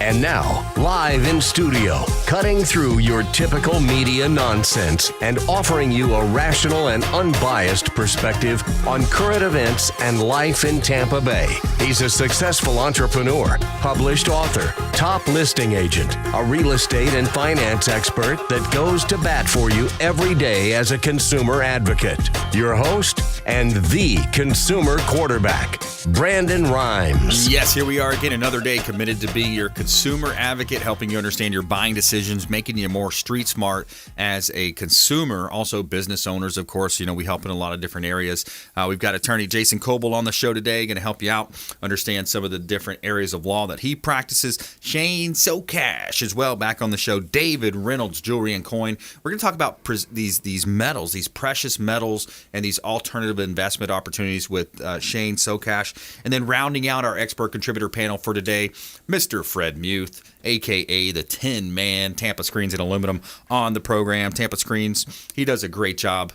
And now, live in studio, cutting through your typical media nonsense and offering you a rational and unbiased perspective on current events and life in Tampa Bay. He's a successful entrepreneur, published author, top listing agent, a real estate and finance expert that goes to bat for you every day as a consumer advocate. Your host and the consumer quarterback, Brandon Rhymes. Yes, here we are again, another day committed to be your consumer advocate, helping you understand your buying decisions, making you more street smart as a consumer. Also, business owners, of course, we help in a lot of different areas. We've got attorney Jason Kobal on the show today, going to help you out understand some of the different areas of law that he practices. Shane Socash as well, back on the show. David Reynolds, Jewelry and Coin. We're going to talk about these metals, these precious metals, and these alternative investment opportunities with Shane Socash. And then rounding out our expert contributor panel for today, Mr. Fred Muth, a.k.a. the Tin Man, Tampa Screens and Aluminum, on the program. Tampa Screens, he does a great job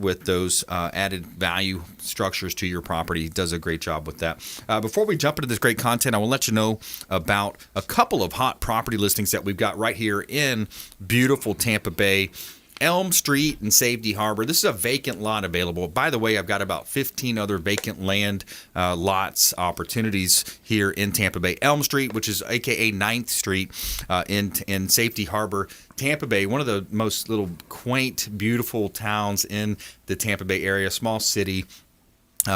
with those added value structures to your property. He does a great job with that. Before we jump into this great content, I will let you know about a couple of hot property listings that we've got right here in beautiful Tampa Bay. Elm Street and Safety Harbor. This is a vacant lot available. By the way, I've got about 15 other vacant land lots opportunities here in Tampa Bay. Elm Street, which is a.k.a. 9th Street in Safety Harbor, Tampa Bay, one of the most little quaint, beautiful towns in the Tampa Bay area, small city.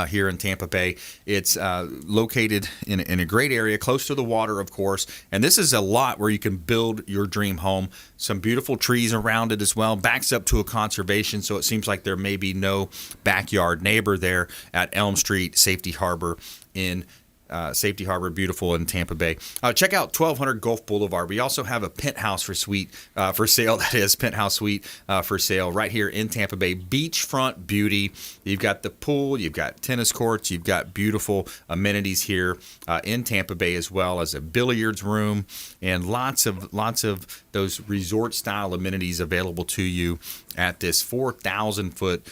Here in Tampa Bay. It's located in a great area, close to the water, of course. And this is a lot where you can build your dream home. Some beautiful trees around it as well. Backs up to a conservation, so it seems like there may be no backyard neighbor there at Elm Street, Safety Harbor in Safety Harbor, beautiful in Tampa Bay. Check out 1200 Gulf Boulevard. We also have a penthouse for sale. That is, penthouse suite for sale right here in Tampa Bay. Beachfront beauty. You've got the pool. You've got tennis courts. You've got beautiful amenities here in Tampa Bay, as well as a billiards room and lots of those resort style amenities available to you at this 4,000-foot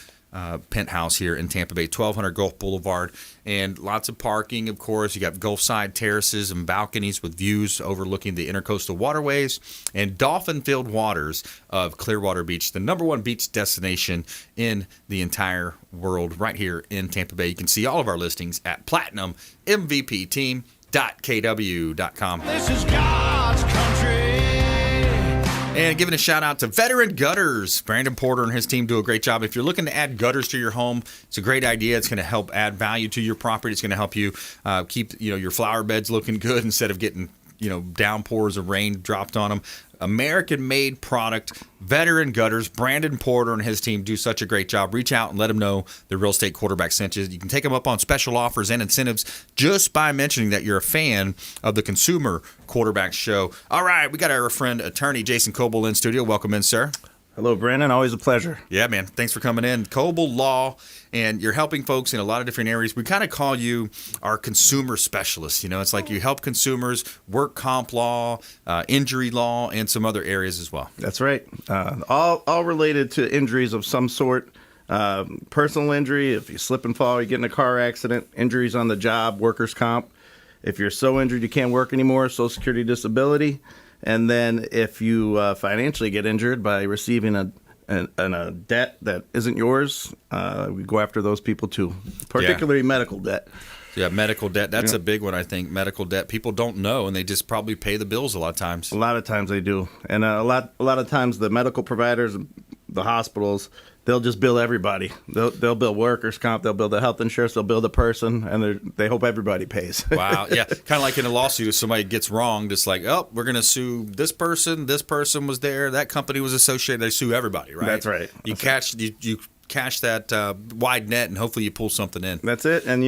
penthouse here in Tampa Bay, 1200 Gulf Boulevard, and lots of parking, of course. You got Gulfside terraces and balconies with views overlooking the intercoastal waterways and dolphin-filled waters of Clearwater Beach, the number one beach destination in the entire world, right here in Tampa Bay. You can see all of our listings at platinummvpteam.kw.com. This is God's country. And giving a shout out to Veteran Gutters. Brandon Porter and his team do a great job. If you're looking to add gutters to your home, it's a great idea. It's going to help add value to your property. It's going to help you keep your flower beds looking good instead of getting downpours of rain dropped on them. American-made product, Veteran Gutters. Brandon Porter and his team do such a great job. Reach out and let them know the real estate quarterback sent you. You can take them up on special offers and incentives just by mentioning that you're a fan of the Consumer Quarterback Show. All right, we got our friend, attorney Jason Kobal in studio. Welcome in, sir. Hello, Brandon. Always a pleasure. Yeah, man. Thanks for coming in. Kobal Law, and you're helping folks in a lot of different areas. We kind of call you our consumer specialist. It's like you help consumers, work comp law, injury law, and some other areas as well. That's right. All related to injuries of some sort. Personal injury, if you slip and fall, you get in a car accident, injuries on the job, workers' comp. If you're so injured you can't work anymore, Social Security disability. And then if you financially get injured by receiving a debt that isn't yours, we go after those people too, particularly medical debt. Yeah, medical debt. That's a big one, I think. Medical debt. People don't know, and they just probably pay the bills a lot of times. A lot of times they do. And a lot of times the medical providers, the hospitals, they'll just bill everybody. They'll bill workers' comp, they'll bill the health insurance, they'll bill the person, and they hope everybody pays. Wow. Yeah, kind of like in a lawsuit, if somebody gets wronged, it's like, oh, we're going to sue this person was there, that company was associated, they sue everybody, right? That's right. You cash that wide net, and hopefully you pull something in. That's it. And,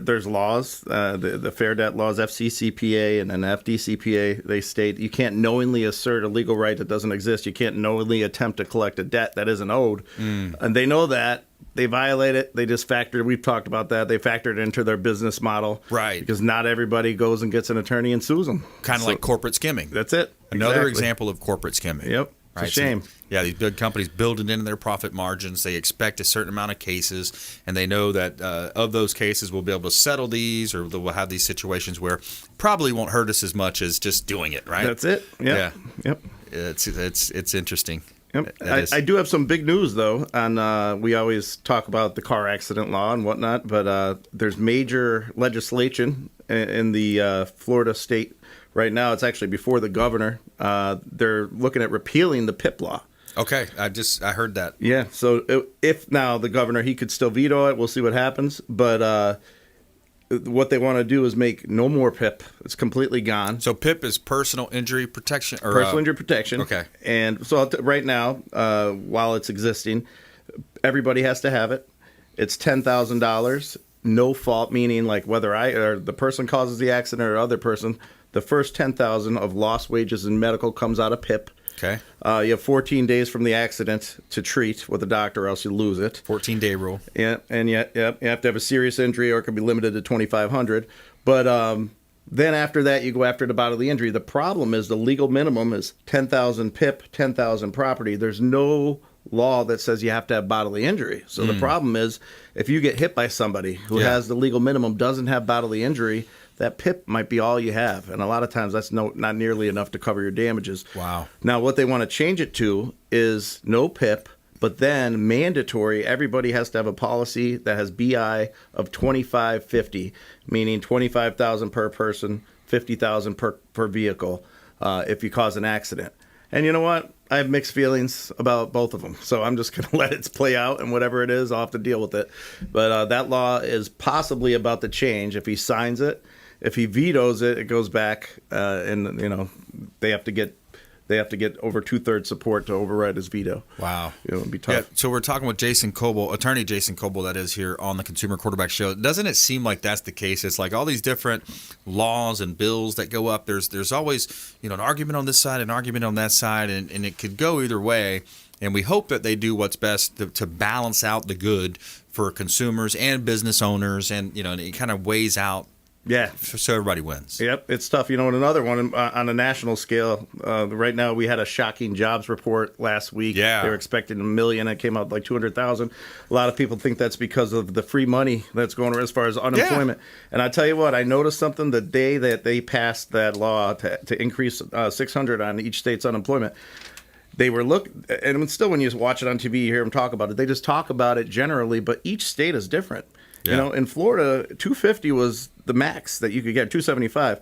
there's laws, the Fair Debt Laws, FCCPA and then FDCPA, they state you can't knowingly assert a legal right that doesn't exist. You can't knowingly attempt to collect a debt that isn't owed. And they know that. They violate it. They just we've talked about that. They factor it into their business model. Right. Because not everybody goes and gets an attorney and sues them. Kind of like corporate skimming. That's it. Another example of corporate skimming. Yep. Right? It's a shame. So, yeah, these big companies build it into their profit margins. They expect a certain amount of cases, and they know that of those cases, we'll be able to settle these, or we'll have these situations where probably won't hurt us as much as just doing it, right? That's it. Yep. Yeah. Yep. It's interesting. Yep. I do have some big news, though. On we always talk about the car accident law and whatnot, but there's major legislation in the Florida state right now. It's actually before the governor. They're looking at repealing the PIP law. Okay, I heard that. Yeah. So if now the governor, he could still veto it. We'll see what happens. But what they want to do is make no more PIP. It's completely gone. So PIP is personal injury protection, or Personal injury protection. Okay. And so right now, while it's existing, everybody has to have it. It's $10,000, no fault, meaning like whether I or the person causes the accident or other person, the first $10,000 of lost wages and medical comes out of PIP. Okay. You have 14 days from the accident to treat with a doctor, or else you lose it. 14-day rule. Yeah, and you have to have a serious injury, or it can be limited to $2,500. But then after that, you go after the bodily injury. The problem is the legal minimum is $10,000 PIP, $10,000 property. There's no law that says you have to have bodily injury. So the problem is, if you get hit by somebody who has the legal minimum, doesn't have bodily injury, that PIP might be all you have. And a lot of times that's not nearly enough to cover your damages. Wow. Now, what they want to change it to is no PIP, but then mandatory. Everybody has to have a policy that has BI of 2550, meaning 25,000 per person, 50,000 per vehicle if you cause an accident. And you know what? I have mixed feelings about both of them. So I'm just going to let it play out, and whatever it is, I'll have to deal with it. But that law is possibly about to change. If he signs it, if he vetoes it, it goes back, and they have to get over 2/3 support to override his veto. Wow. It'll be tough. Yeah, so we're talking with Jason Kobal, attorney Jason Kobal, that is, here on the Consumer Quarterback Show. Doesn't it seem like that's the case? It's like all these different laws and bills that go up. There's always an argument on this side, an argument on that side, and it could go either way. And we hope that they do what's best to balance out the good for consumers and business owners, and it kind of weighs out. Yeah. So everybody wins. Yep, it's tough. And another one on a national scale, right now we had a shocking jobs report last week. Yeah. They were expecting 1 million. It came out like 200,000. A lot of people think that's because of the free money that's going as far as unemployment. Yeah. And I tell you what, I noticed something the day that they passed that law to increase 600 on each state's unemployment. They were and still when you watch it on TV, you hear them talk about it. They just talk about it generally, but each state is different. Yeah. In Florida, 250 was the max that you could get, 275.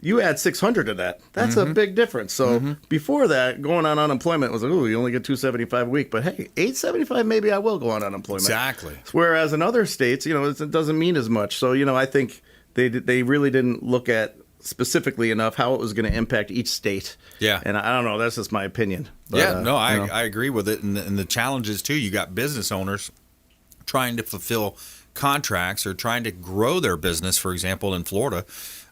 You add 600 to that. That's a big difference. So before that, going on unemployment was like, you only get 275 a week. But hey, 875, maybe I will go on unemployment. Exactly. Whereas in other states, it doesn't mean as much. So, I think they really didn't look at specifically enough how it was going to impact each state. Yeah. And I don't know. That's just my opinion. But, I agree with it. And the challenges, too, you got business owners trying to fulfill contracts or trying to grow their business. For example, in Florida,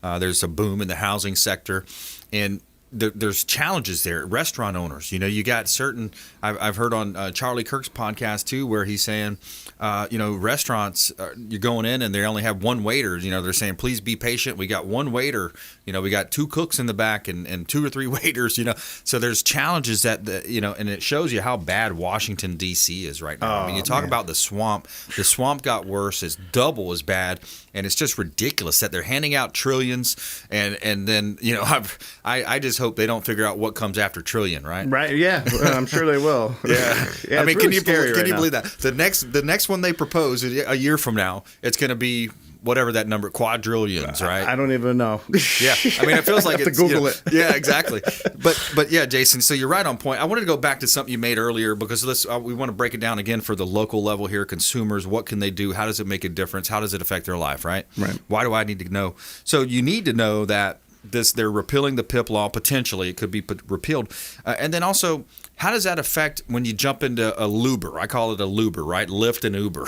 there's a boom in the housing sector, and there's challenges there. Restaurant owners, you got certain. I've heard on Charlie Kirk's podcast too, where he's saying, restaurants, you're going in and they only have one waiter. They're saying, please be patient. We got one waiter. We got 2 cooks in the back and 2 or 3 waiters. So there's challenges that and it shows you how bad Washington D.C. is right now. You talk about the swamp. The swamp got worse. It's double as bad, and it's just ridiculous that they're handing out trillions, and then I just hope they don't figure out what comes after trillion, right? Right. Yeah. I'm sure they will. Yeah. I mean, can you believe that the next one they propose a year from now, it's going to be whatever that number, quadrillions, right? I don't even know. Yeah. I mean, it feels like it's Google it. Yeah, exactly. But yeah, Jason, so you're right on point. I wanted to go back to something you made earlier because we want to break it down again for the local level here. Consumers, what can they do? How does it make a difference? How does it affect their life, right? Right. Why do I need to know? So you need to know that they're repealing the PIP law. Potentially, it could be repealed. And then also, how does that affect when you jump into a Luber? I call it a Luber, right? Lyft and Uber.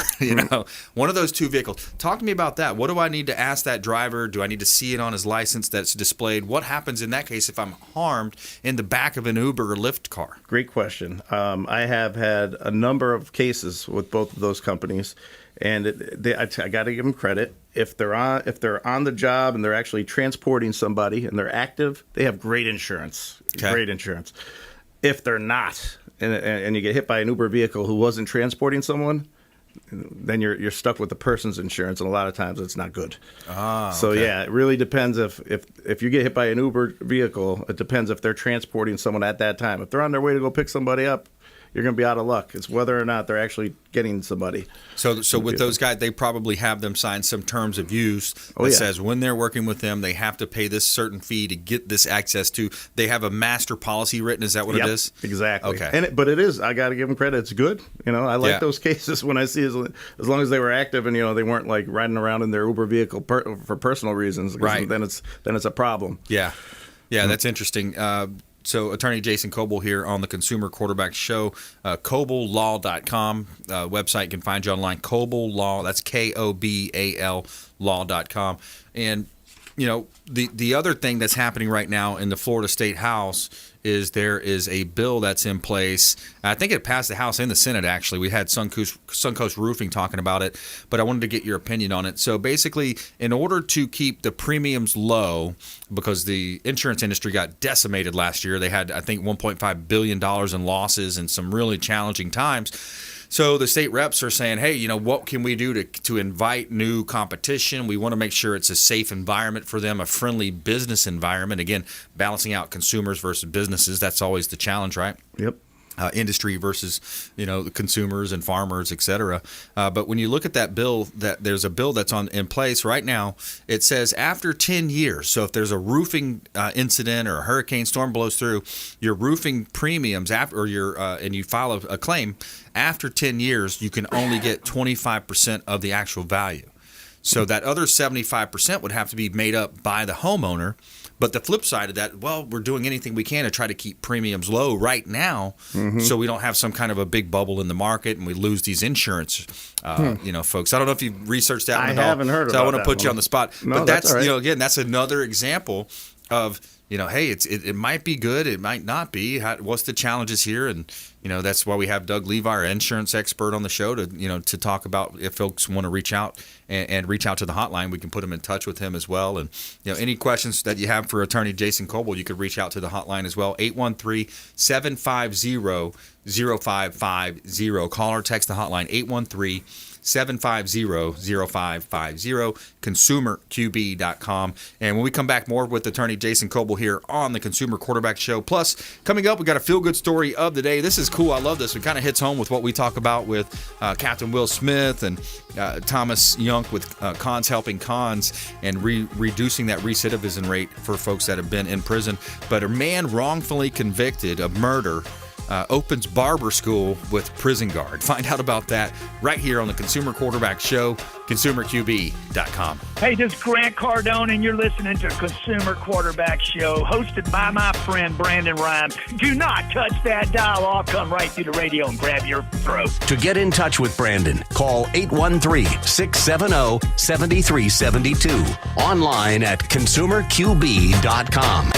One of those two vehicles. Talk to me about that. What do I need to ask that driver? Do I need to see it on his license that's displayed? What happens in that case if I'm harmed in the back of an Uber or Lyft car? Great question. I have had a number of cases with both of those companies, and I got to give them credit. If they're on the job and they're actually transporting somebody and they're active, they have great insurance. Okay. Great insurance. If they're not, and you get hit by an Uber vehicle who wasn't transporting someone, then you're stuck with the person's insurance, and a lot of times it's not good. So yeah, it really depends if you get hit by an Uber vehicle, it depends if they're transporting someone at that time. If they're on their way to go pick somebody up, you're going to be out of luck. It's whether or not they're actually getting somebody. So with those guys, they probably have them sign some terms of use that says when they're working with them, they have to pay this certain fee to get this access to. They have a master policy written. Is that what it is? Exactly. Okay. But it is. I got to give them credit. It's good. I like those cases when I see as long as they were active and they weren't like riding around in their Uber vehicle for personal reasons. Right. Then it's a problem. Yeah. Yeah, that's interesting. So Attorney Jason Kobal here on the Consumer Quarterback Show, KobalLaw.com website. You can find you online, Kobal Law. That's KOBAL law.com. And, the other thing that's happening right now in the Florida State House is there is a bill that's in place. I think it passed the House and the Senate, actually. We had Suncoast Roofing talking about it, but I wanted to get your opinion on it. So basically, in order to keep the premiums low, because the insurance industry got decimated last year, they had, I think, $1.5 billion in losses and some really challenging times. So the state reps are saying, hey, what can we do to invite new competition? We want to make sure it's a safe environment for them, a friendly business environment. Again, balancing out consumers versus businesses. That's always the challenge, right? Yep. Industry versus, the consumers and farmers, et cetera. But when you look at that bill, that there's a bill that's in place right now. It says after 10 years. So if there's a roofing incident or a hurricane storm blows through, your roofing premiums after, and you file a claim after 10 years, you can only get 25% of the actual value. So that other 75% would have to be made up by the homeowner. But the flip side of that, we're doing anything we can to try to keep premiums low right now, so we don't have some kind of a big bubble in the market and we lose these insurance, folks. I don't know if you've researched that one at all. I haven't heard about that. So I want to put you on the spot. No, but that's, all right. again, that's another example of, hey, it might be good, it might not be. What's the challenges here? And that's why we have Doug Levi, our insurance expert, on the show to talk about if folks want to reach out and reach out to the hotline. We can put them in touch with him as well. And any questions that you have for Attorney Jason Kobal, you could reach out to the hotline as well. 813-750-0550. Call or text the hotline 813-750-0550, consumerqb.com. And when we come back, more with Attorney Jason Kobal here on the Consumer Quarterback Show. Plus, coming up, we got a feel-good story of the day. This is cool. I love this. It kind of hits home with what we talk about with Captain Will Smith and Thomas Young with Cons Helping Cons and reducing that recidivism rate for folks that have been in prison. But a man wrongfully convicted of murder opens barber school with prison guard. Find out about that right here on the Consumer Quarterback Show, consumerqb.com. Hey, this is Grant Cardone, and you're listening to Consumer Quarterback Show, hosted by my friend Brandon Rhymes. Do not touch that dial. I'll come right through the radio and grab your throat. To get in touch with Brandon, call 813-670-7372. Online at consumerqb.com.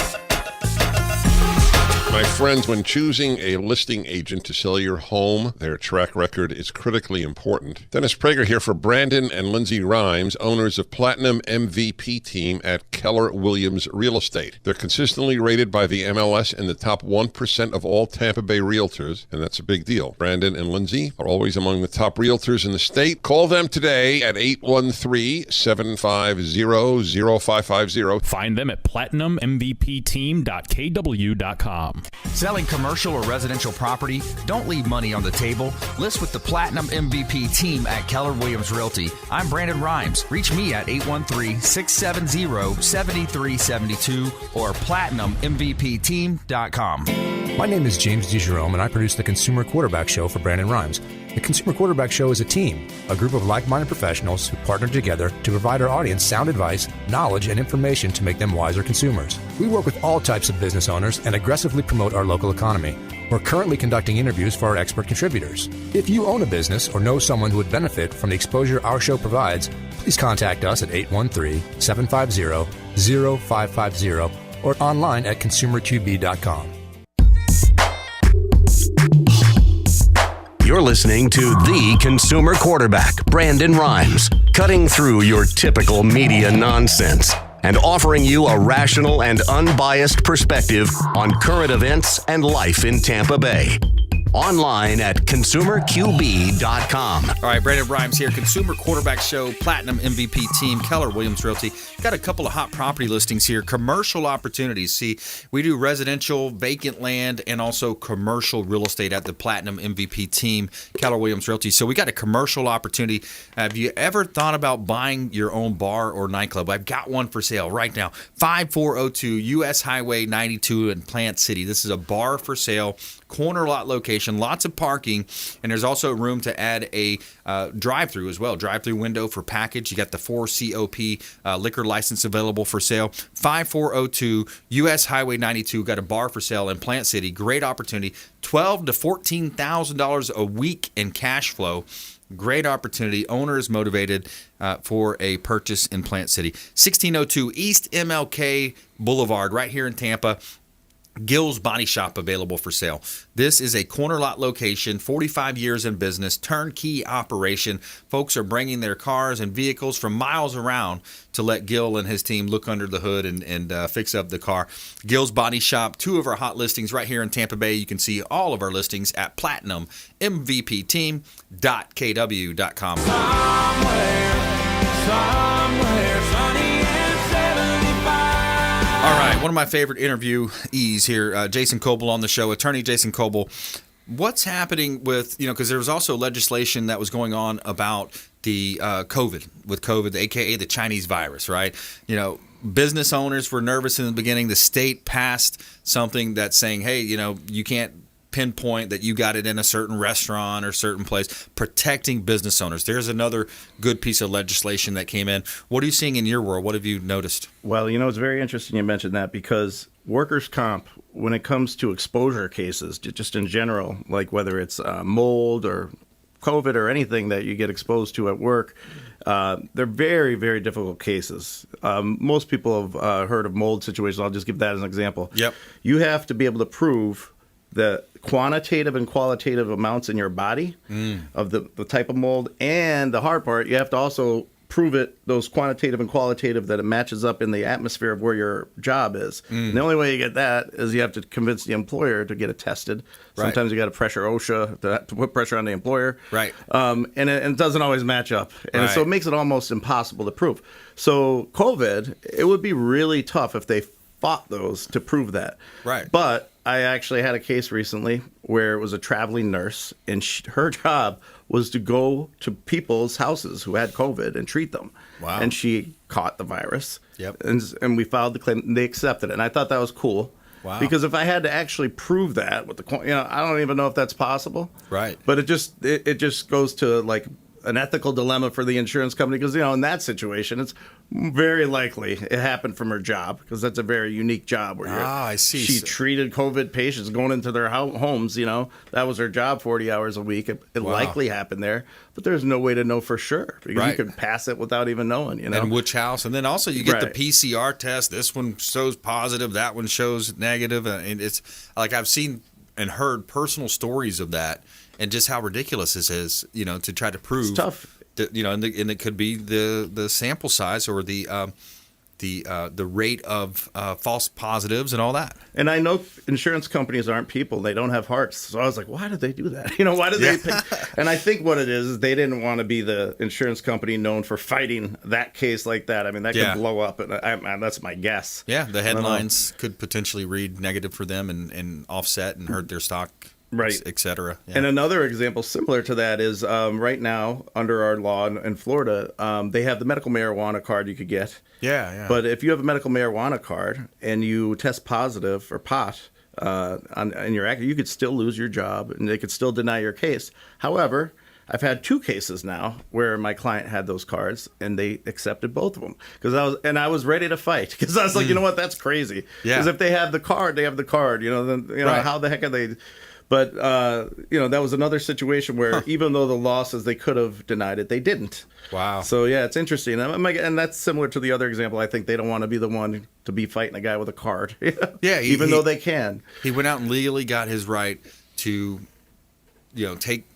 My friends, when choosing a listing agent to sell your home, their track record is critically important. Dennis Prager here for Brandon and Lindsay Rhymes, owners of Platinum MVP Team at Keller Williams Real Estate. They're consistently rated by the MLS in the top 1% of all Tampa Bay realtors, and that's a big deal. Brandon and Lindsay are always among the top realtors in the state. Call them today at 813-750-0550. Find them at platinummvpteam.kw.com. Selling commercial or residential property? Don't leave money on the table. List with the Platinum MVP Team at Keller Williams Realty. I'm Brandon Rhymes. Reach me at 813-670-7372 or platinummvpteam.com. My name is James DeJerome, and I produce the Consumer Quarterback Show for Brandon Rhymes. The Consumer Quarterback Show is a team, a group of like-minded professionals who partner together to provide our audience sound advice, knowledge, and information to make them wiser consumers. We work with all types of business owners and aggressively promote our local economy. We're currently conducting interviews for our expert contributors. If you own a business or know someone who would benefit from the exposure our show provides, please contact us at 813-750-0550 or online at consumerqb.com. You're listening to the Consumer Quarterback, Brandon Rhymes, cutting through your typical media nonsense. and offering you a rational and unbiased perspective on current events and life in Tampa Bay. Online at consumerqb.com. All right, Brandon Rhymes here, Consumer Quarterback Show, Platinum MVP team, Keller Williams Realty. Got a couple of hot property listings here, commercial opportunities. See, we do residential, vacant land, and also commercial real estate at the Platinum MVP team, Keller Williams Realty. So we got a commercial opportunity. Have you ever thought about buying your own bar or nightclub? I've got one for sale right now, 5402 U.S. Highway 92 in Plant City. This is a bar for sale, corner lot location, lots of parking, and there's also room to add a drive-through as well. Drive-through window for package. You got the 4 COP liquor license available for sale. 5402 U.S. Highway 92. Got a bar for sale in Plant City. Great opportunity. $12,000 to $14,000 a week in cash flow. Great opportunity. Owner is motivated for a purchase in Plant City. 1602 East MLK Boulevard, right here in Tampa. Gill's Body Shop available for sale. This is a corner lot location, 45 years in business, turnkey operation. Folks are bringing their cars and vehicles from miles around to let Gill and his team look under the hood and fix up the car. Gill's Body Shop, 2 of our hot listings right here in Tampa Bay. You can see all of our listings at platinummvpteam.kw.com. Somewhere sunny and 75. All right, one of my favorite interviewees here, Jason Kobal on the show, attorney Jason Kobal. What's happening with, because there was also legislation that was going on about the COVID, aka the Chinese virus, right? Business owners were nervous in the beginning. The state passed something that's saying, hey, you can't pinpoint that you got it in a certain restaurant or certain place, protecting business owners. There's another good piece of legislation that came in. What are you seeing in your world? What have you noticed? Well, it's very interesting you mentioned that, because workers' comp, when it comes to exposure cases, just in general, like whether it's mold or COVID or anything that you get exposed to at work, they're very, very difficult cases. Most people have heard of mold situations. I'll just give that as an example. Yep. You have to be able to prove the quantitative and qualitative amounts in your body of the type of mold. And the hard part, you have to also prove it, those quantitative and qualitative, that it matches up in the atmosphere of where your job is. And the only way you get that is you have to convince the employer to get it tested. Right. Sometimes you got to pressure OSHA to put pressure on the employer. Right. And it doesn't always match up. And so it makes it almost impossible to prove. So COVID, it would be really tough if they fought those to prove that. Right. But I actually had a case recently where it was a traveling nurse, and her job was to go to people's houses who had COVID and treat them. Wow. And she caught the virus. Yep. And we filed the claim, and they accepted it. And I thought that was cool. Wow. Because if I had to actually prove that with I don't even know if that's possible. Right. But it just goes to like an ethical dilemma for the insurance company, because in that situation it's very likely it happened from her job, because that's a very unique job where I see. She treated COVID patients going into their homes. That was her job, 40 hours a week. It likely happened there, but there's no way to know for sure, because you could pass it without even knowing. And which house, and then also you get the PCR test. This one shows positive, that one shows negative, and it's like I've seen and heard personal stories of that. And just how ridiculous this is, to try to prove. It's tough. That, and it could be the sample size or the rate of false positives and all that. And I know insurance companies aren't people; they don't have hearts. So I was like, why did they do that? Why did they pick? And I think what it is they didn't want to be the insurance company known for fighting that case like that. I mean, that could blow up, and that's my guess. Yeah, the headlines could potentially read negative for them and offset and hurt their stock. Right, et cetera. Yeah. And another example similar to that is right now, under our law in Florida, they have the medical marijuana card you could get. Yeah. But if you have a medical marijuana card and you test positive for pot in your act, you could still lose your job, and they could still deny your case. However, I've had 2 cases now where my client had those cards, and they accepted both of them, because I was ready to fight, because I was like, you know what, that's crazy. Because if they have the card, they have the card. Then how the heck are they? But, that was another situation where even though the law says they could have denied it, they didn't. Wow. So, yeah, it's interesting. And that's similar to the other example. I think they don't want to be the one to be fighting a guy with a card. Even though they can. He went out and legally got his right to, take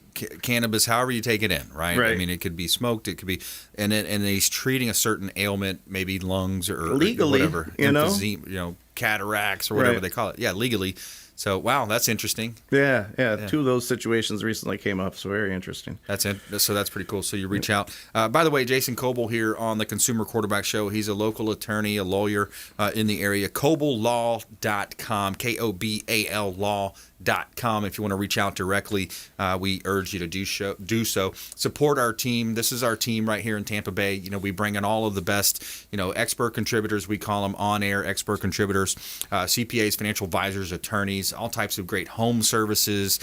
cannabis, however you take it in, right? Right. I mean, it could be smoked, it could be, and he's treating a certain ailment, maybe lungs or legally, whatever, cataracts or whatever they call it. Yeah, legally. So, wow, that's interesting. Yeah. 2 of those situations recently came up, so very interesting. That's it. So that's pretty cool. So you reach out. By the way, Jason Kobal here on the Consumer Quarterback Show. He's a local attorney, a lawyer in the area. KobalLaw.com, Kobal law.com. If you want to reach out directly, we urge you to do so. Support our team. This is our team right here in Tampa Bay. You know, we bring in all of the best, expert contributors. We call them on-air expert contributors, CPAs, financial advisors, attorneys, all types of great home services,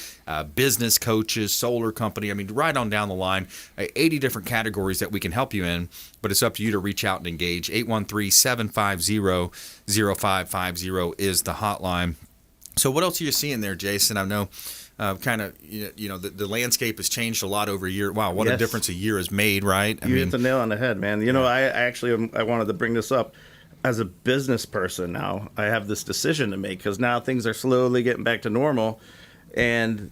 business coaches, solar company. I mean, right on down the line, 80 different categories that we can help you in, but it's up to you to reach out and engage. 813-750-0550 is the hotline. So what else are you seeing there, Jason? I know the landscape has changed a lot over a year. Wow, what a difference a year has made, right? You hit the nail on the head, man. I wanted to bring this up. As a business person now, I have this decision to make because now things are slowly getting back to normal. And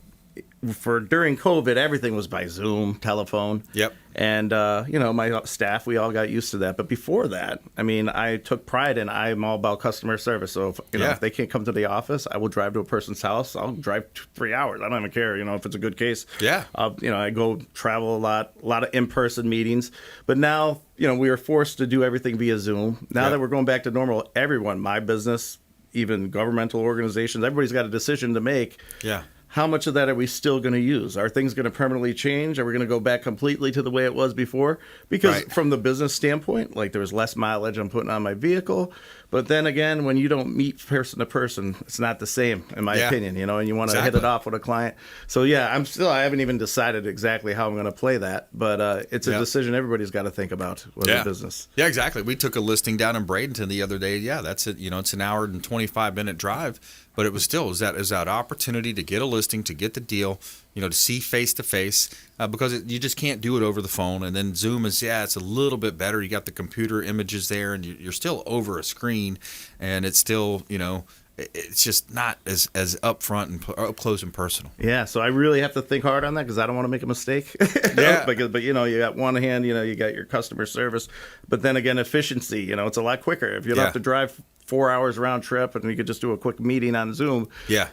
during COVID, everything was by Zoom, telephone. Yep. And, my staff, we all got used to that. But before that, I mean, I took pride in I'm all about customer service. So, if they can't come to the office, I will drive to a person's house. I'll drive 3 hours. I don't even care, if it's a good case. Yeah. I go travel a lot of in-person meetings. But now, we are forced to do everything via Zoom. Now that we're going back to normal, everyone, my business, even governmental organizations, everybody's got a decision to make. Yeah. How much of that are we still going to use? Are things going to permanently change? Are we going to go back completely to the way it was before? Because from the business standpoint, like there was less mileage I'm putting on my vehicle. But then again, when you don't meet person to person, it's not the same, in my opinion, and you want to hit it off with a client. So, I haven't even decided exactly how I'm going to play that. But it's a decision everybody's got to think about with a business. Yeah, exactly. We took a listing down in Bradenton the other day. Yeah, that's it. It's an hour and 25-minute drive. But it was that opportunity to get a listing, to get the deal, to see face to face, because you just can't do it over the phone. And then Zoom is, it's a little bit better. You got the computer images there, and you're still over a screen, and it's still, it's just not as upfront and up close and personal. Yeah, so I really have to think hard on that because I don't want to make a mistake. Yeah. But you got one hand, you got your customer service, but then again, efficiency. It's a lot quicker if you don't have to drive 4 hours round trip, and you could just do a quick meeting on Zoom. Yeah.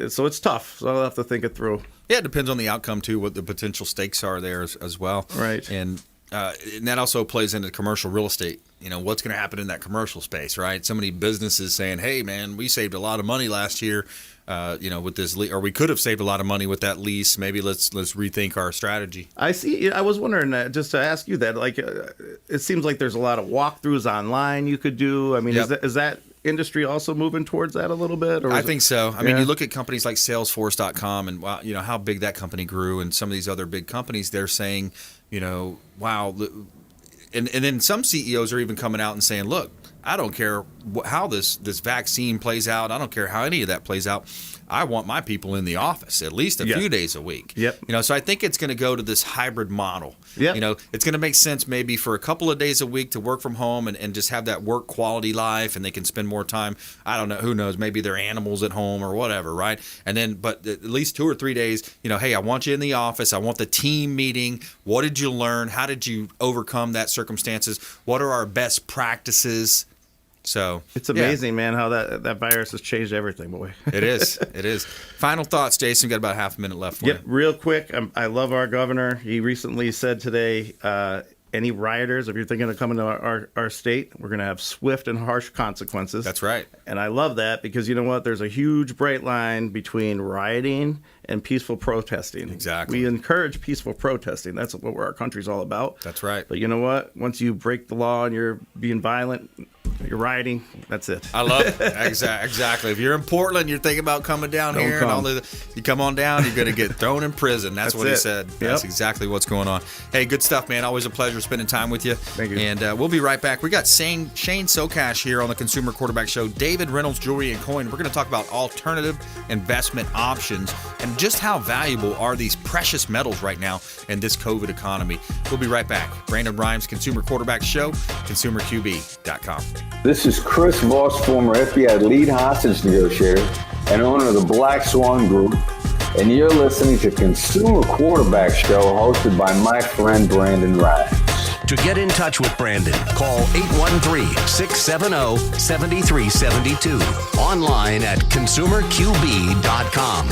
So it's tough. So I'll have to think it through. Yeah, it depends on the outcome too, what the potential stakes are there as well. Right. And that also plays into commercial real estate. What's going to happen in that commercial space, right? So many businesses saying, "Hey, man, we saved a lot of money last year, with this, or we could have saved a lot of money with that lease. Maybe let's rethink our strategy." I see. I was wondering just to ask you that. Like, it seems like there's a lot of walkthroughs online you could do. I mean, is that industry also moving towards that a little bit? Or I think so. I mean, you look at companies like Salesforce.com and how big that company grew, and some of these other big companies, they're saying, wow. And then some CEOs are even coming out and saying, look, I don't care how this vaccine plays out. I don't care how any of that plays out. I want my people in the office at least a few days a week. Yep. So I think it's going to go to this hybrid model. Yep. It's going to make sense maybe for a couple of days a week to work from home and just have that work quality life, and they can spend more time. I don't know. Who knows? Maybe they're animals at home or whatever, right? And then, but at least 2 or 3 days, hey, I want you in the office. I want the team meeting. What did you learn? How did you overcome that circumstances? What are our best practices? So it's amazing, man, how that virus has changed everything, boy. It is. Final thoughts, Jason. We've got about half a minute left for you. Real quick. I love our governor. He recently said today, any rioters, if you're thinking of coming to our state, we're going to have swift and harsh consequences. That's right. And I love that because you know what? There's a huge bright line between rioting and peaceful protesting. Exactly. We encourage peaceful protesting. That's what our country's all about. That's right. But you know what? Once you break the law and you're being violent, you're rioting, that's it. I love it. Exactly. If you're in Portland, you're thinking about coming down here, and you come on down, you're going to get thrown in prison. That's what he said. That's exactly what's going on. Hey, good stuff, man. Always a pleasure spending time with you. Thank you. And we'll be right back. We got Shane Socash here on the Consumer Quarterback Show. David Reynolds Jewelry and Coin. We're going to talk about alternative investment options and just how valuable are these precious metals right now in this COVID economy. We'll be right back. Brandon Rhymes, Consumer Quarterback Show, consumerqb.com. This is Chris Voss, former FBI lead hostage negotiator and owner of the Black Swan Group, and you're listening to Consumer Quarterback Show hosted by my friend Brandon Ryan. To get in touch with Brandon, call 813-670-7372. Online at consumerqb.com.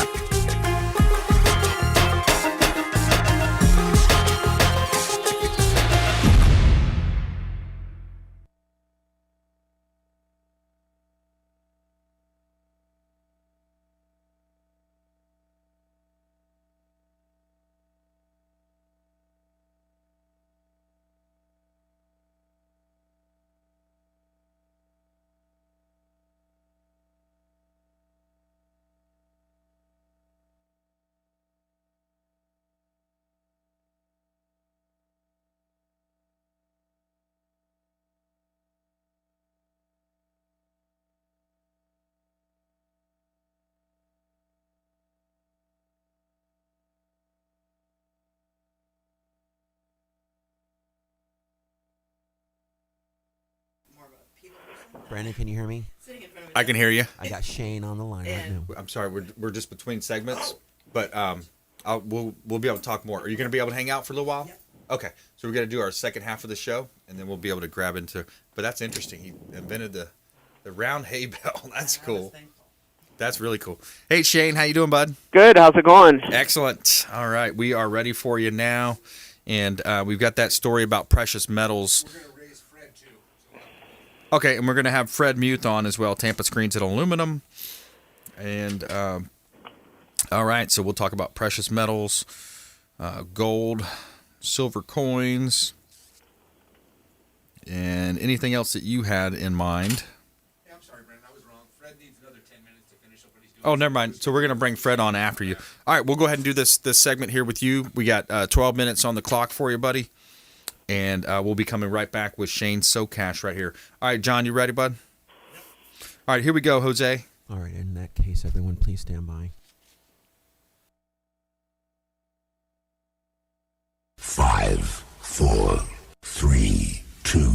Brandon, can you hear me? I can hear you. I got Shane on the line right now. I'm sorry, we're just between segments, but we'll be able to talk more. Are you going to be able to hang out for a little while? Yep. Okay, so we're going to do our second half of the show, and then we'll be able to grab into. But that's interesting. He invented the round hay bell. That's cool. That's really cool. Hey Shane, how you doing, bud? Good. How's it going? Excellent. All right, we are ready for you now, and we've got that story about precious metals. Okay, and we're going to have Fred Muth on as well, Tampa Screens and Aluminum. And, all right, so we'll talk about precious metals, gold, silver coins, and anything else that you had in mind. Yeah, I'm sorry, Brandon, I was wrong. Fred needs another 10 minutes to finish up what he's doing. Oh, never mind. So we're going to bring Fred on after you. All right, we'll go ahead and do this segment here with you. We got 12 minutes on the clock for you, buddy. And we'll be coming right back with Shane Socash right here. All right, John, you ready, bud? Yep. All right, here we go, Jose. All right, in that case, everyone, please stand by. 5, 4, 3, 2,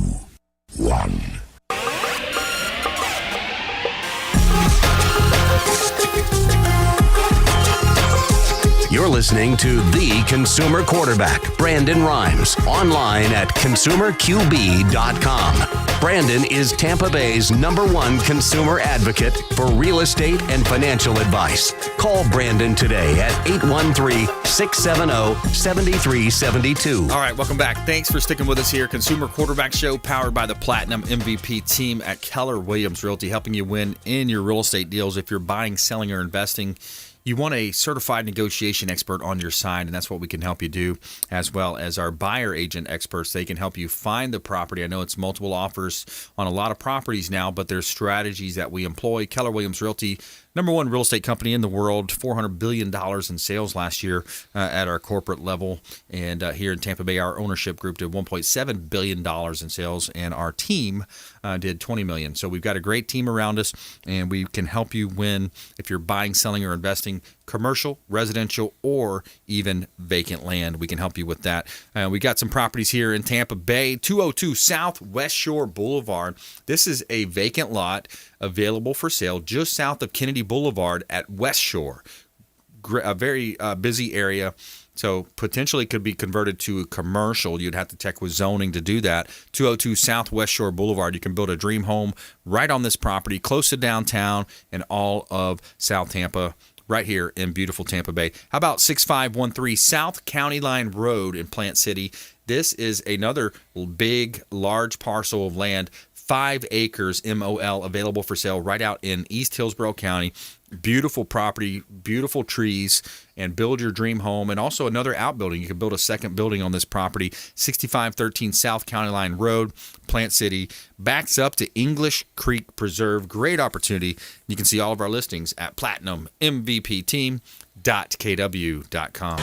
1. You're listening to The Consumer Quarterback, Brandon Rhymes, online at consumerqb.com. Brandon is Tampa Bay's #1 consumer advocate for real estate and financial advice. Call Brandon today at 813-670-7372. All right, welcome back. Thanks for sticking with us here. Consumer Quarterback Show powered by the Platinum MVP team at Keller Williams Realty, helping you win in your real estate deals. If you're buying, selling, or investing, you want a certified negotiation expert on your side, and that's what we can help you do, as well as our buyer agent experts. They can help you find the property. I know it's multiple offers on a lot of properties now, but there's strategies that we employ. Keller Williams Realty, #1 real estate company in the world, $400 billion in sales last year at our corporate level. And here in Tampa Bay, our ownership group did $1.7 billion in sales, and our team did $20 million. So we've got a great team around us, and we can help you win if you're buying, selling, or investing, commercial, residential, or even vacant land. We can help you with that. We got some properties here in Tampa Bay, 202 South West Shore Boulevard. This is a vacant lot available for sale just south of Kennedy Boulevard at West Shore. A very busy area, so potentially could be converted to commercial. You'd have to check with zoning to do that. 202 South West Shore Boulevard. You can build a dream home right on this property, close to downtown and all of South Tampa, right here in beautiful Tampa Bay. How about 6513 South County Line Road in Plant City? This is another big, large parcel of land, 5 acres, MOL, available for sale right out in East Hillsborough County. Beautiful property, beautiful trees, and build your dream home. And also another outbuilding. You can build a second building on this property. 6513 South County Line Road, Plant City. Backs up to English Creek Preserve. Great opportunity. You can see all of our listings at platinummvpteam.kw.com.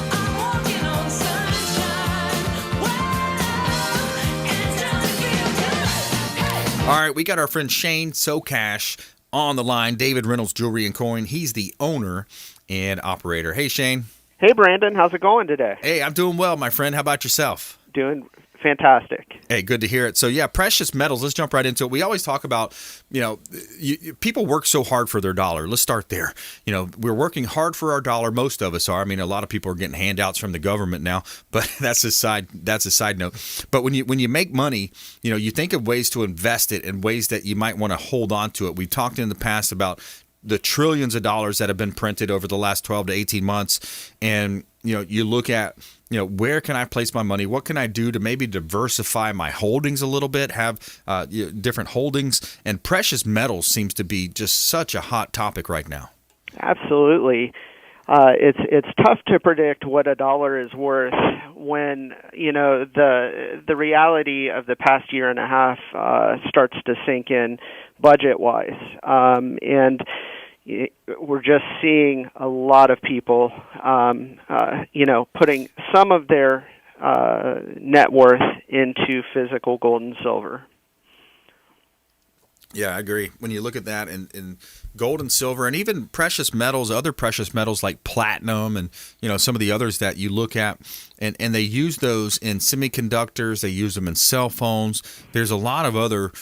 All right, we got our friend Shane Socash on the line. David Reynolds Jewelry and Coin. He's the owner and operator. Hey, Shane. Hey, Brandon. How's it going today? Hey, I'm doing well, my friend. How about yourself? Doing fantastic. Hey, good to hear it. So, yeah, precious metals, let's jump right into it. We always talk about, people work so hard for their dollar. Let's start there. We're working hard for our dollar. Most of us are. I mean, a lot of people are getting handouts from the government now, but that's a side note. But when you make money, you think of ways to invest it and ways that you might want to hold on to it. We've talked in the past about the trillions of dollars that have been printed over the last 12 to 18 months. And, you look at, where can I place my money? What can I do to maybe diversify my holdings a little bit, have different holdings? And precious metals seems to be just such a hot topic right now. Absolutely. It's tough to predict what a dollar is worth when the reality of the past year and a half starts to sink in budget-wise, and we're just seeing a lot of people, putting some of their net worth into physical gold and silver. Yeah, I agree. When you look at that in gold and silver and even precious metals, other precious metals like platinum and, some of the others that you look at, and they use those in semiconductors, they use them in cell phones. There's a lot of other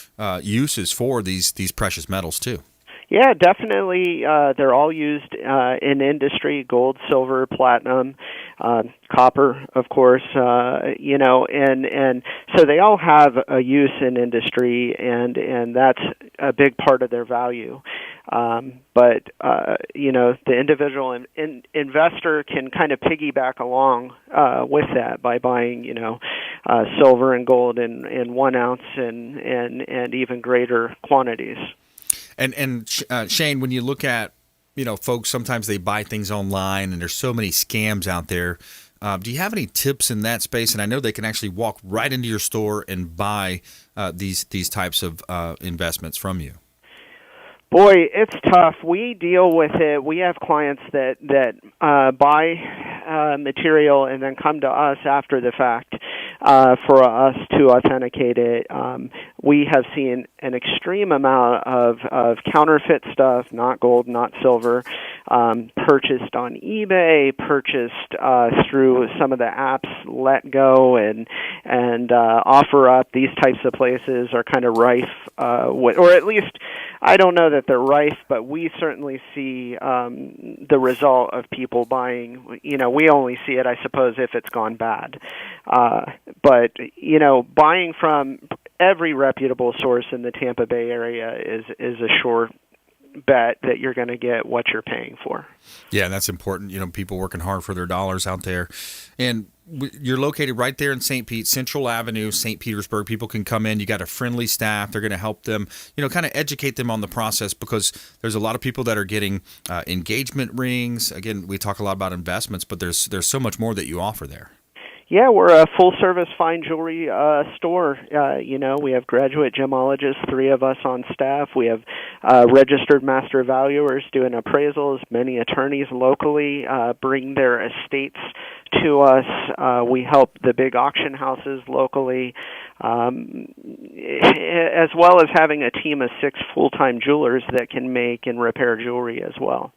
uses for these precious metals too. Yeah, definitely. They're all used in industry: gold, silver, platinum, copper, of course. And so they all have a use in industry, and that's a big part of their value. But the individual investor can kind of piggyback along with that by buying, silver and gold in 1 ounce and even greater quantities. And Shane, when you look at, folks, sometimes they buy things online and there's so many scams out there. Do you have any tips in that space? And I know they can actually walk right into your store and buy these types of investments from you. Boy, it's tough. We deal with it. We have clients that buy material and then come to us after the fact for us to authenticate it. We have seen an extreme amount of counterfeit stuff, not gold, not silver, purchased on eBay, purchased through some of the apps, Let Go and Offer Up. These types of places are kind of rife with, or at least I don't know that they're rife, but we certainly see the result of people buying. We only see it, I suppose, if it's gone bad. But buying from every reputable source in the Tampa Bay area is a sure bet that you're going to get what you're paying for. Yeah, that's important. People working hard for their dollars out there. And you're located right there in St. Pete, Central Avenue, St. Petersburg. People can come in. You got a friendly staff. They're going to help them, kind of educate them on the process, because there's a lot of people that are getting engagement rings. Again, we talk a lot about investments, but there's so much more that you offer there. Yeah, we're a full-service fine jewelry store. We have graduate gemologists, 3 of us on staff. We have registered master valuers doing appraisals. Many attorneys locally bring their estates to us. We help the big auction houses locally, as well as having a team of 6 full-time jewelers that can make and repair jewelry as well.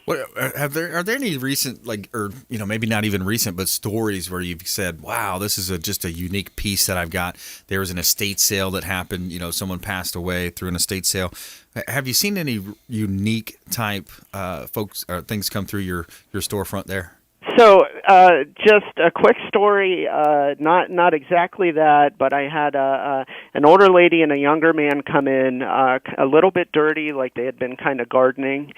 What, are there any recent, maybe not even recent, but stories where you've said, wow, this is just a unique piece that I've got? There was an estate sale that happened, someone passed away through an estate sale. Have you seen any unique type folks or things come through your storefront there? So, just a quick story, not exactly that, but I had an older lady and a younger man come in, a little bit dirty, like they had been kind of gardening,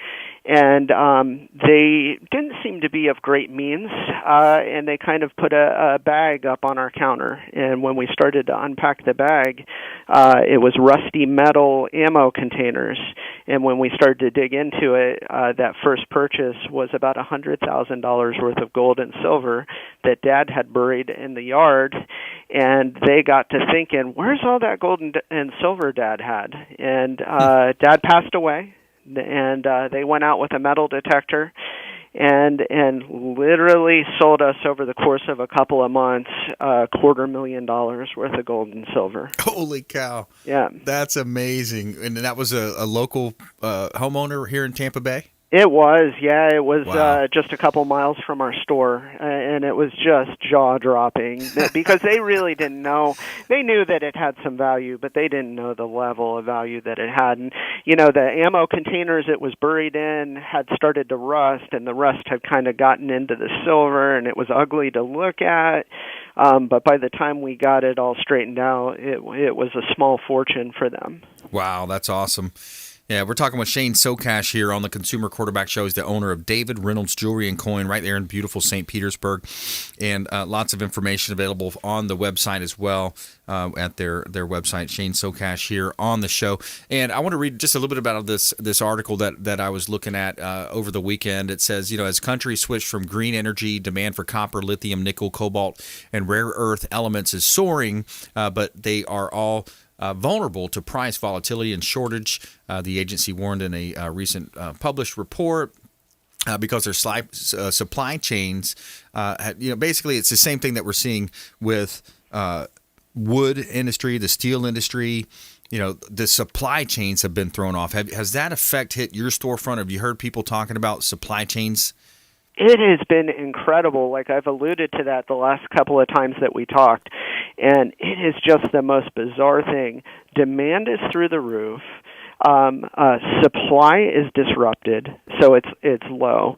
and they didn't seem to be of great means, and they kind of put a bag up on our counter, and when we started to unpack the bag, it was rusty metal ammo containers, and when we started to dig into it, that first purchase was about $100,000 worth of gold and silver that Dad had buried in the yard, and they got to thinking, where's all that gold and silver Dad had? And Dad passed away, and they went out with a metal detector and literally sold us over the course of a couple of months $250,000 worth of gold and silver. Holy cow. Yeah. That's amazing. And that was a local homeowner here in Tampa Bay? It was, yeah. It was Wow. just a couple miles from our store, and it was just jaw-dropping because they really didn't know. They knew that it had some value, but they didn't know the level of value that it had. And, the ammo containers it was buried in had started to rust, and the rust had kind of gotten into the silver, and it was ugly to look at. But by the time we got it all straightened out, it was a small fortune for them. Wow, that's awesome. Yeah, we're talking with Shane Socash here on the Consumer Quarterback Show. He's the owner of David Reynolds Jewelry and Coin right there in beautiful St. Petersburg. And lots of information available on the website as well, at their website, Shane Socash here on the show. And I want to read just a little bit about this article that I was looking at over the weekend. It says, as countries switch from green energy, demand for copper, lithium, nickel, cobalt, and rare earth elements is soaring, but they are all vulnerable to price volatility and shortage. The agency warned in a recent published report because their supply chains, basically it's the same thing that we're seeing with wood industry, the steel industry. The supply chains have been thrown off. Has that effect hit your storefront? Have you heard people talking about supply chains? It has been incredible. Like I've alluded to that the last couple of times that we talked, and it is just the most bizarre thing. Demand is through the roof. Supply is disrupted, so it's low.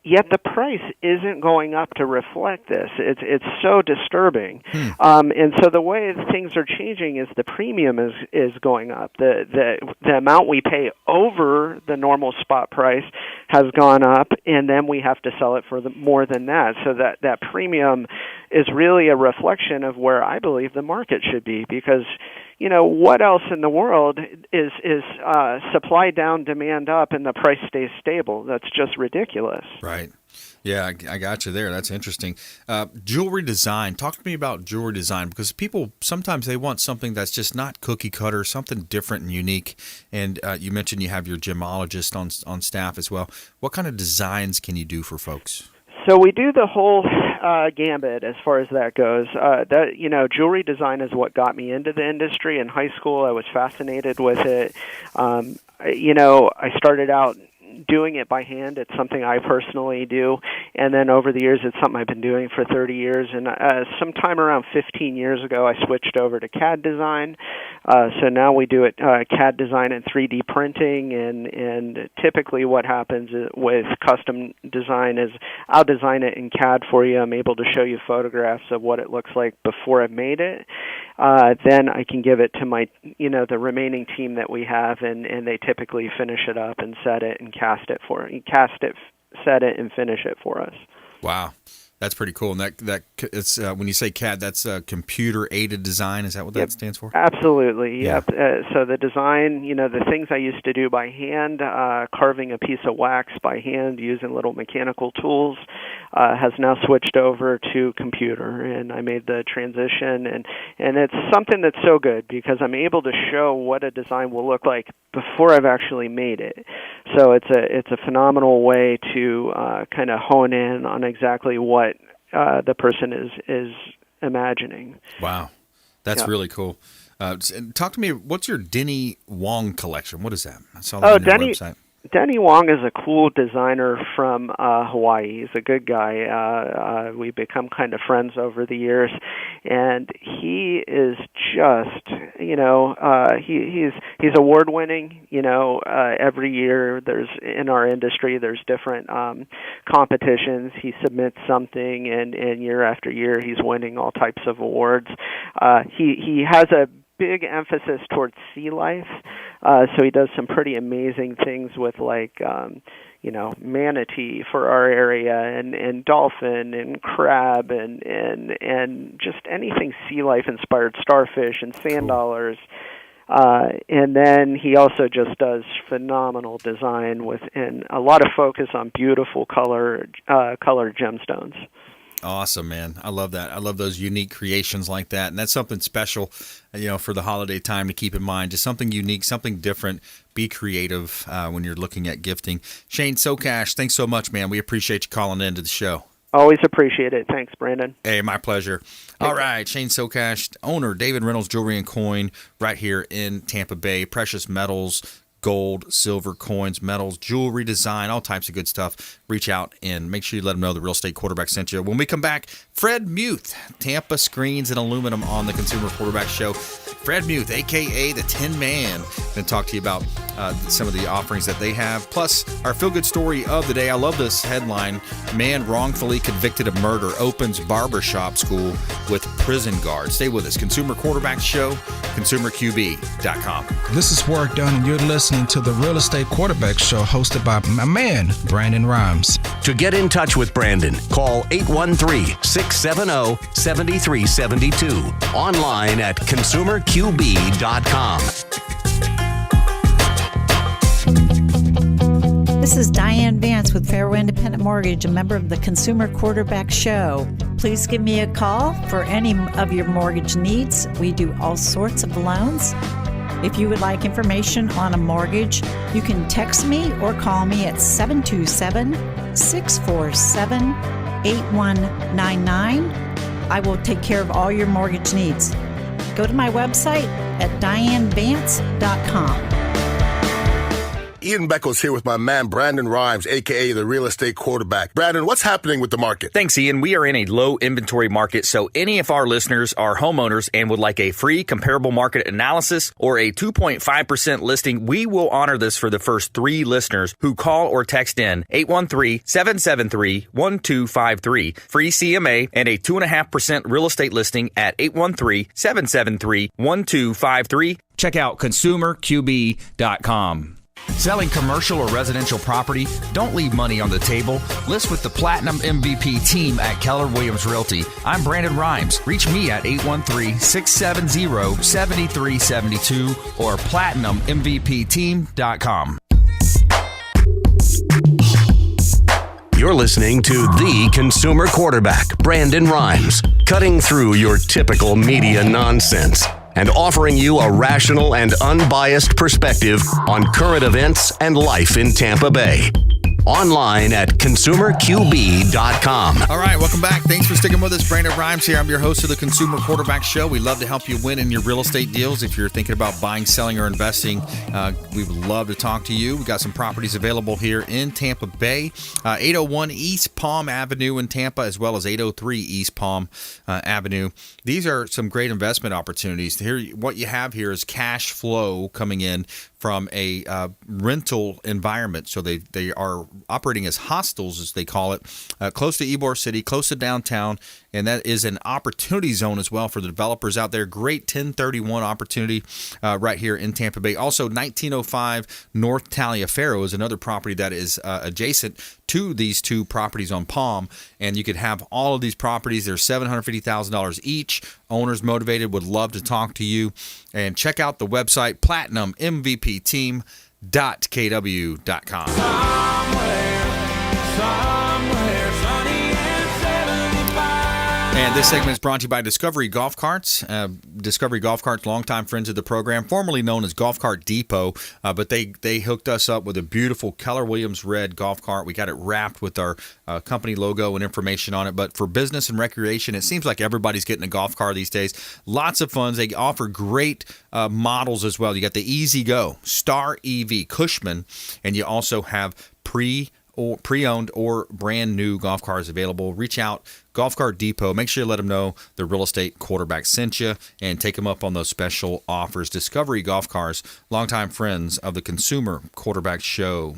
Yet the price isn't going up to reflect this. It's so disturbing. And so the way things are changing is the premium is going up. The amount we pay over the normal spot price has gone up, and then we have to sell it for more than that. So that premium is really a reflection of where I believe the market should be, because what else in the world is supply down, demand up, and the price stays stable? That's just ridiculous. Right. Yeah, I got you there. That's interesting. Jewelry design. Talk to me about jewelry design, because people, sometimes they want something that's just not cookie cutter, something different and unique. And you mentioned you have your gemologist on staff as well. What kind of designs can you do for folks? So we do the whole gambit as far as that goes. Jewelry design is what got me into the industry. In high school, I was fascinated with it. I started out doing it by hand. It's something I personally do, and then over the years, it's something I've been doing for 30 years. And sometime around 15 years ago, I switched over to CAD design. So now we do it CAD design and 3D printing, and typically what happens with custom design is I'll design it in CAD for you. I'm able to show you photographs of what it looks like before I made it. Then I can give it to my, the remaining team that we have, and they typically finish it up and set it and set it and finish it for us. Wow. That's pretty cool. And that it's when you say CAD, that's computer aided design. Is that what that stands for? Absolutely. Yeah. Yep. So the design, the things I used to do by hand, carving a piece of wax by hand using little mechanical tools, has now switched over to computer, and I made the transition, and it's something that's so good because I'm able to show what a design will look like before I've actually made it. So it's a phenomenal way to kind of hone in on exactly what the person is imagining. Wow, that's really cool. Talk to me. What's your Denny Wong collection? What is that? I saw that on your website. Denny Wong is a cool designer from Hawaii. He's a good guy. We've become kind of friends over the years, and he is just, he's award winning. Every year in our industry there's different competitions. He submits something, and year after year he's winning all types of awards. He has a big emphasis towards sea life, so he does some pretty amazing things with manatee for our area, and dolphin and crab and just anything sea life inspired, starfish and sand dollars. And then he also just does phenomenal design and a lot of focus on beautiful colored gemstones. Awesome, man. I love that. I love those unique creations like that. And that's something special, for the holiday time to keep in mind. Just something unique, something different. Be creative when you're looking at gifting. Shane Socash, thanks so much, man. We appreciate you calling into the show. Always appreciate it. Thanks, Brandon. Hey, my pleasure. All right, Shane Socash, owner, David Reynolds Jewelry and Coin, right here in Tampa Bay. Precious metals, gold, silver, coins, metals, jewelry design, all types of good stuff. Reach out and make sure you let them know the Real Estate Quarterback sent you. When we come back, Fred Muth, Tampa Screens and Aluminum on the Consumer Quarterback Show. Fred Muth, a.k.a. the Tin Man, going to talk to you about some of the offerings that they have. Plus, our feel-good story of the day. I love this headline. Man wrongfully convicted of murder opens barbershop school with prison guard. Stay with us. Consumer Quarterback Show, consumerqb.com. This is Work Done, and you're listening to the Real Estate Quarterback Show hosted by my man, Brandon Rhymes. To get in touch with Brandon, call 813-670-7372. Online at consumerqb.com. This is Diane Vance with Fairway Independent Mortgage, a member of the Consumer Quarterback Show. Please give me a call for any of your mortgage needs. We do all sorts of loans. If you would like information on a mortgage, you can text me or call me at 727-647-8199. I will take care of all your mortgage needs. Go to my website at dianevance.com. Ian Beckles here with my man, Brandon Rhymes, a.k.a. the Real Estate Quarterback. Brandon, what's happening with the market? Thanks, Ian. We are in a low inventory market, so any of our listeners are homeowners and would like a free comparable market analysis or a 2.5% listing, we will honor this for the first 3 listeners who call or text in 813-773-1253. Free CMA and a 2.5% real estate listing at 813-773-1253. Check out consumerqb.com. Selling commercial or residential property? Don't leave money on the table. List with the Platinum MVP team at Keller Williams Realty. I'm Brandon Rhymes. Reach me at 813-670-7372 or platinummvpteam.com. You're listening to the Consumer Quarterback, Brandon Rhymes, cutting through your typical media nonsense and offering you a rational and unbiased perspective on current events and life in Tampa Bay. Online at consumerqb.com. All right, welcome back. Thanks for sticking with us. Brandon Rhymes here. I'm your host of the Consumer Quarterback Show. We love to help you win in your real estate deals. If you're thinking about buying, selling, or investing, we would love to talk to you. We've got some properties available here in Tampa Bay. 801 East Palm Avenue in Tampa, as well as 803 East Palm Avenue. These are some great investment opportunities. Here, what you have here is cash flow coming in from a rental environment. So they are operating as hostels, as they call it, close to Ybor City, close to downtown, and that is an opportunity zone as well for the developers out there. Great 1031 opportunity right here in Tampa Bay. Also, 1905 North Taliaferro is another property that is adjacent to these 2 properties on Palm, and you could have all of these properties. They're $750,000 each. Owners motivated, would love to talk to you. And check out the website, platinummvpteam.kw.com. Somewhere sunny and 75. And this segment is brought to you by Discovery Golf Carts. Discovery Golf Carts, longtime friends of the program, formerly known as Golf Cart Depot, but they hooked us up with a beautiful Keller Williams red golf cart. We got it wrapped with our company logo and information on it. But for business and recreation, it seems like everybody's getting a golf car these days. Lots of fun. They offer great models as well. You got the Easy Go, Star EV, Cushman, and you also have pre-owned or brand new golf cars available. Reach out, Golf Cart Depot. Make sure you let them know the Real Estate Quarterback sent you and take them up on those special offers. Discovery Golf Cars, longtime friends of the Consumer Quarterback Show.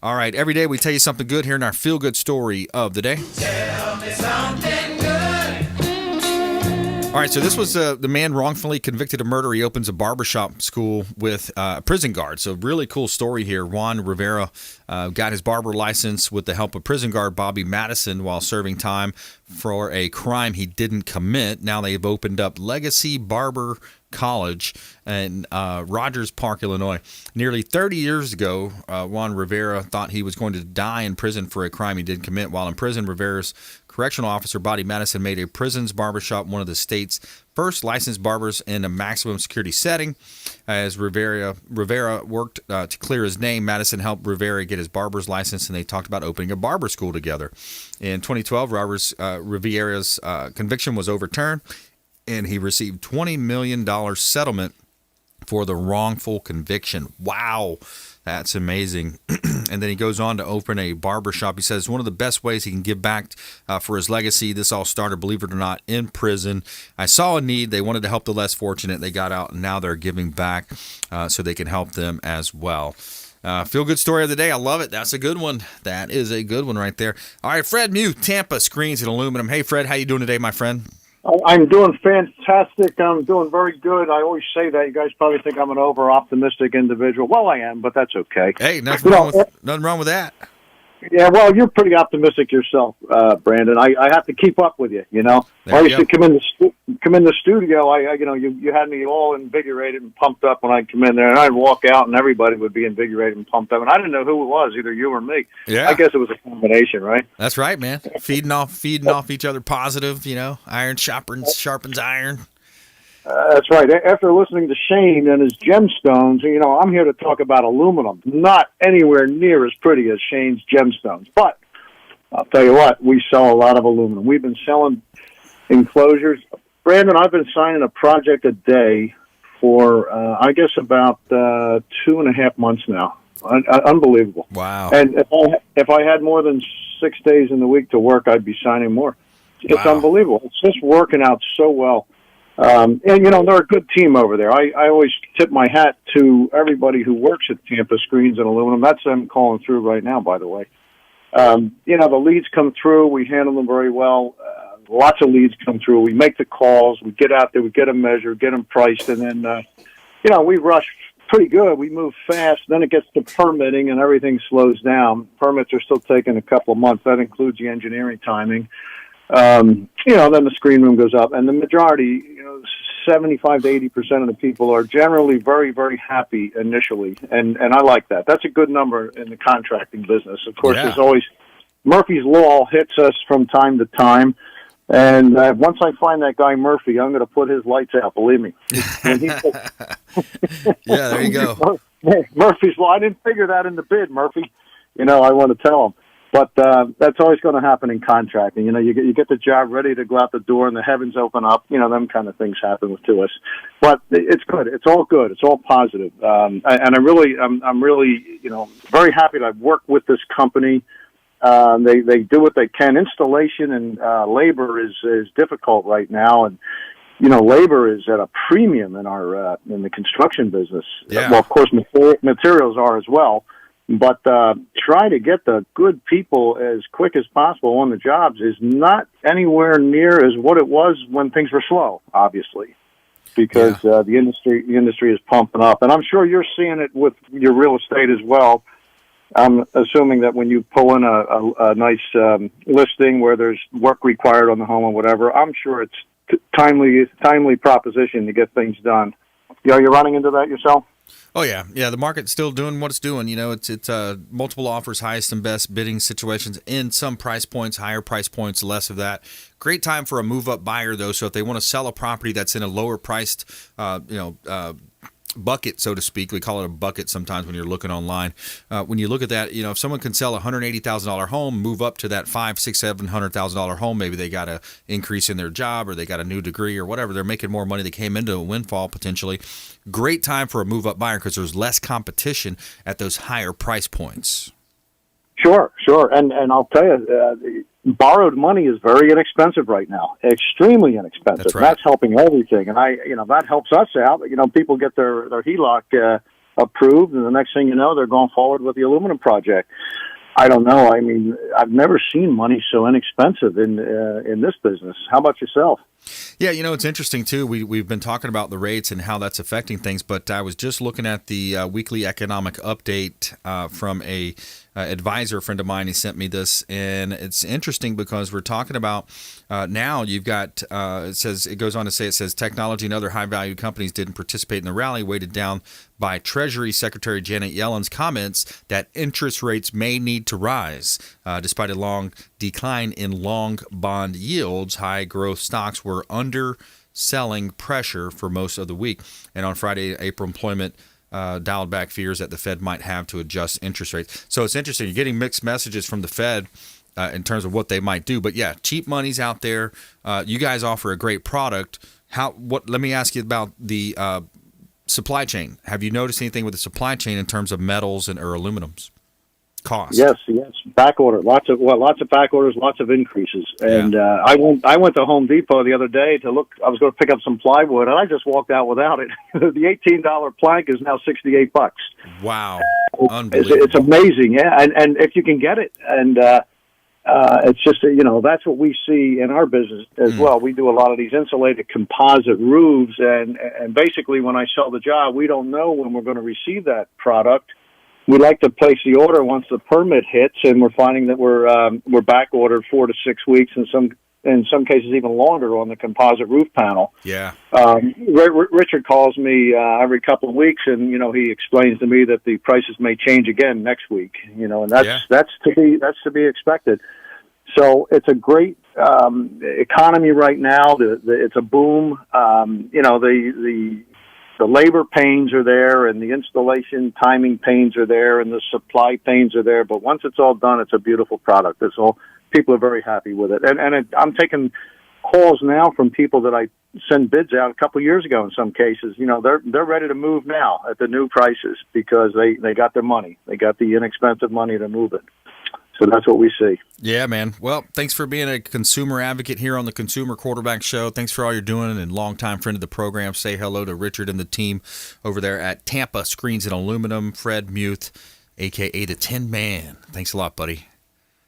All right, every day we tell you something good here in our feel-good story of the day. Tell me something good. All right, so this was the man wrongfully convicted of murder. He opens a barbershop school with a prison guard. So really cool story here. Juan Rivera got his barber license with the help of prison guard Bobby Madison while serving time for a crime he didn't commit. Now they've opened up Legacy Barber College in Rogers Park, Illinois. Nearly 30 years ago, Juan Rivera thought he was going to die in prison for a crime he didn't commit. While in prison, Rivera's correctional officer, Bobby Madison, made a prison's barbershop one of the state's first licensed barbers in a maximum security setting. As Rivera worked to clear his name, Madison helped Rivera get his barber's license, and they talked about opening a barber school together. In 2012, Rivera's conviction was overturned, and he received $20 million settlement for the wrongful conviction. Wow, that's amazing. And then he goes on to open a barber shop. He says one of the best ways he can give back for his legacy. This all started, believe it or not, in prison. I saw a need. They wanted to help the less fortunate. They got out, and now they're giving back so they can help them as well. Feel good story of the day. I love it. That's a good one. That is a good one right there. All right, Fred Mew, Tampa Screens and Aluminum. Hey, Fred, how you doing today, my friend? I'm doing fantastic. I'm doing very good. I always say that. You guys probably think I'm an over-optimistic individual. Well, I am, but that's okay. Hey, nothing wrong with that. Yeah, well, you're pretty optimistic yourself, Brandon. I have to keep up with you. You know, There I you used to come in the studio. You had me all invigorated and pumped up when I'd come in there, and I'd walk out, and everybody would be invigorated and pumped up, and I didn't know who it was, either you or me. Yeah. I guess it was a combination, right? That's right, man. Feeding off each other positive, iron sharpens iron. That's right. After listening to Shane and his gemstones, I'm here to talk about aluminum. Not anywhere near as pretty as Shane's gemstones. But I'll tell you what, we sell a lot of aluminum. We've been selling enclosures. Brandon, I've been signing a project a day for, I guess, about 2.5 months now. Unbelievable. Wow. And if I had more than 6 days in the week to work, I'd be signing more. It's unbelievable. It's just working out so well. And, they're a good team over there. I always tip my hat to everybody who works at Tampa Screens and Aluminum. That's them calling through right now, by the way. The leads come through. We handle them very well. Lots of leads come through. We make the calls. We get out there. We get them measured, get them priced, and then, we rush pretty good. We move fast. Then it gets to permitting, and everything slows down. Permits are still taking a couple of months. That includes the engineering timing. Then the screen room goes up, and the majority, 75 to 80% of the people are generally very, very happy initially, and I like that. That's a good number in the contracting business. Of course, There's always Murphy's Law hits us from time to time, and once I find that guy Murphy, I'm going to put his lights out. Believe me. Yeah, there you go. Murphy's Law. I didn't figure that in the bid, Murphy. I want to tell him. But that's always going to happen in contracting. You get the job ready to go out the door, and the heavens open up. Them kind of things happen to us. But it's good. It's all good. It's all positive. And I'm really, very happy to work with this company. They do what they can. Installation and labor is difficult right now, and labor is at a premium in our in the construction business. Yeah. Well, of course, materials are as well. But try to get the good people as quick as possible on the jobs is not anywhere near as what it was when things were slow, obviously, because the industry is pumping up. And I'm sure you're seeing it with your real estate as well. I'm assuming that when you pull in a nice listing where there's work required on the home or whatever, I'm sure it's timely proposition to get things done. Are you running into that yourself? Oh, yeah. Yeah, the market's still doing what it's doing. It's multiple offers, highest and best bidding situations in some price points, higher price points, less of that. Great time for a move-up buyer, though. So if they want to sell a property that's in a lower-priced, bucket, so to speak. We call it a bucket sometimes when you're looking online. When you look at that, if someone can sell a $180,000 home, move up to that $500,000, $600,000, $700,000 home, maybe they got an increase in their job or they got a new degree or whatever. They're making more money. They came into a windfall potentially. Great time for a move-up buyer because there's less competition at those higher price points. Sure. And I'll tell you, borrowed money is very inexpensive right now, extremely inexpensive. That's right. That's helping everything, and that helps us out. People get their HELOC approved, and the next thing you know, they're going forward with the aluminum project. I don't know. I mean, I've never seen money so inexpensive in this business. How about yourself? Yeah, it's interesting, too. We've been talking about the rates and how that's affecting things, but I was just looking at the weekly economic update from a advisor friend of mine. He sent me this, and it's interesting because we're talking about now you've got, it goes on to say, it says technology and other high-value companies didn't participate in the rally, weighted down by Treasury Secretary Janet Yellen's comments that interest rates may need to rise. Despite a long decline in long bond yields, high growth stocks were under selling pressure for most of the week. And on Friday, April employment dialed back fears that the Fed might have to adjust interest rates. So it's interesting. You're getting mixed messages from the Fed in terms of what they might do. But yeah, cheap money's out there. You guys offer a great product. Let me ask you about the supply chain. Have you noticed anything with the supply chain in terms of metals or aluminums? Cost. Yes. Back order. Lots of back orders, lots of increases. And I went to Home Depot the other day to look. I was going to pick up some plywood, and I just walked out without it. The $18 plank is now $68. Wow, unbelievable! It's amazing, yeah. And if you can get it, and it's just that's what we see in our business as well. We do a lot of these insulated composite roofs, and basically when I sell the job, we don't know when we're going to receive that product. We like to place the order once the permit hits, and we're finding that we're back ordered 4 to 6 weeks, in some cases even longer on the composite roof panel. Yeah. Richard calls me every couple of weeks, and he explains to me that the prices may change again next week. And that's to be expected. So it's a great economy right now. It's a boom. The labor pains are there, and the installation timing pains are there, and the supply pains are there. But once it's all done, it's a beautiful product. People are very happy with it. And I'm taking calls now from people that I sent bids out a couple of years ago in some cases. They're ready to move now at the new prices because they got their money. They got the inexpensive money to move it. So that's what we see. Yeah, man. Well, thanks for being a consumer advocate here on the Consumer Quarterback Show. Thanks for all you're doing, and longtime friend of the program. Say hello to Richard and the team over there at Tampa Screens and Aluminum, Fred Muth, a.k.a. the Tin Man. Thanks a lot, buddy.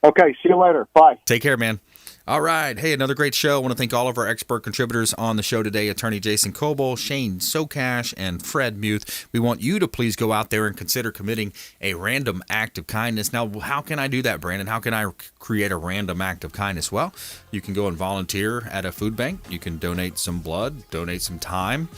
Okay, see you later. Bye. Take care, man. All right. Hey, another great show. I want to thank all of our expert contributors on the show today, Attorney Jason Kobal, Shane Socash, and Fred Muth. We want you to please go out there and consider committing a random act of kindness. Now, how can I do that, Brandon? How can I create a random act of kindness? Well, you can go and volunteer at a food bank. You can donate some blood, donate some time,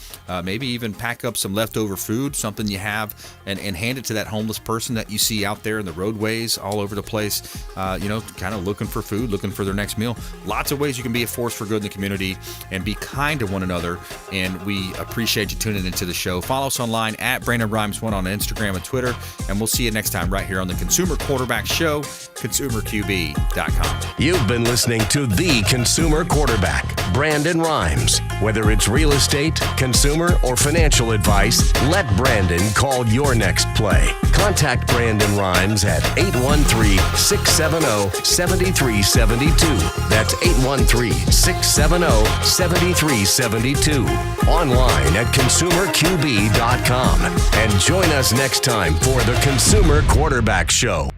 maybe even pack up some leftover food, something you have, and hand it to that homeless person that you see out there in the roadways all over the place, kind of looking for food, looking for their next meal. Lots of ways you can be a force for good in the community and be kind to one another, and we appreciate you tuning into the show. Follow us online at Brandon Rhymes1 on Instagram and Twitter, and we'll see you next time right here on the Consumer Quarterback Show, consumerqb.com. You've been listening to The Consumer Quarterback, Brandon Rhymes. Whether it's real estate, consumer, or financial advice, let Brandon call your next play. Contact Brandon Rhymes at 813-670-7372. That's 813-670-7372. Online at consumerqb.com. And join us next time for the Consumer Quarterback Show.